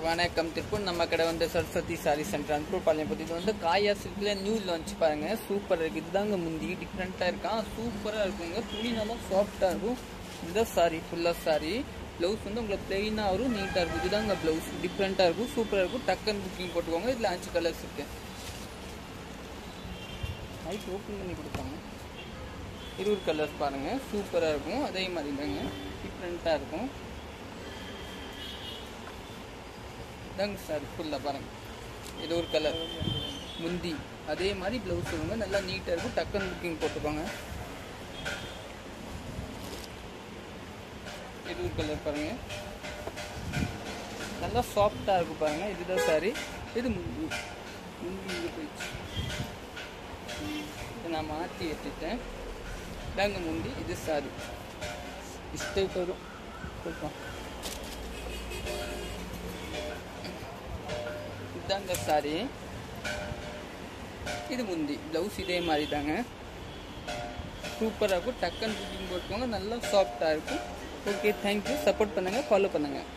வணக்கம். திருப்பூர் நம்ம கடை வந்து சரஸ்வதி சாரி சென்டர் அன்பூர் பாளையம் பற்றி இது வந்து காயா சில்கில் நியூ லான்ச் பாருங்கள். சூப்பராக இருக்குது. இதுதாங்க முந்தி டிஃப்ரெண்ட்டாக இருக்கான். சூப்பராக இருக்குங்க. துணி நல்லா சாஃப்டாக இருக்கும். இதுதான் சாரி, ஃபுல்லாக சாரி. ப்ளவுஸ் வந்து உங்களுக்கு பிளெயினாக வரும், நீட்டாக இருக்கும். இதுதாங்க ப்ளவுஸ் டிஃப்ரெண்ட்டாக இருக்கும், சூப்பராக இருக்கும். டக்குன்னு புக்கிங் போட்டுக்கோங்க. இதில் 5 கலர்ஸ் இருக்குது. நைட் ஓப்பன் பண்ணி கொடுத்தாங்க. 20 கலர்ஸ் பாருங்கள். சூப்பராக இருக்கும். அதே மாதிரி தாங்க டிஃப்ரெண்ட்டாக இருக்கும். தாங்க சார் ஃபுல்லாக பாருங்கள். இது ஒரு கலர் முந்தி. அதே மாதிரி ப்ளவுஸ் சொல்லுங்க, நல்லா நீட்டாக இருக்கும். டக்குன்னு புக்கிங் போட்டுக்கோங்க. இது ஒரு கலர் பாருங்கள், நல்லா சாஃப்டாக இருக்கும் பாருங்கள். இதுதான் சாரி. இது முந்தி. முந்தி இங்கே போயிடுச்சு. இதை நான் மாற்றி எடுத்துட்டேன். தாங்க முந்தி. இது சாரி இஷ்டம் வரும் கொடுப்போம். இதாங்க சாரி. இது முந்தி. ப்ளவுஸ் இதே மாதிரி தாங்க. சூப்பராக இருக்கும். டக்குன்னு புக்கிங் போட்டுக்கோங்க. நல்லா சாஃப்டாக இருக்கும். Okay, thank you. சப்போர்ட் பண்ணுங்கள், ஃபாலோ பண்ணுங்கள்.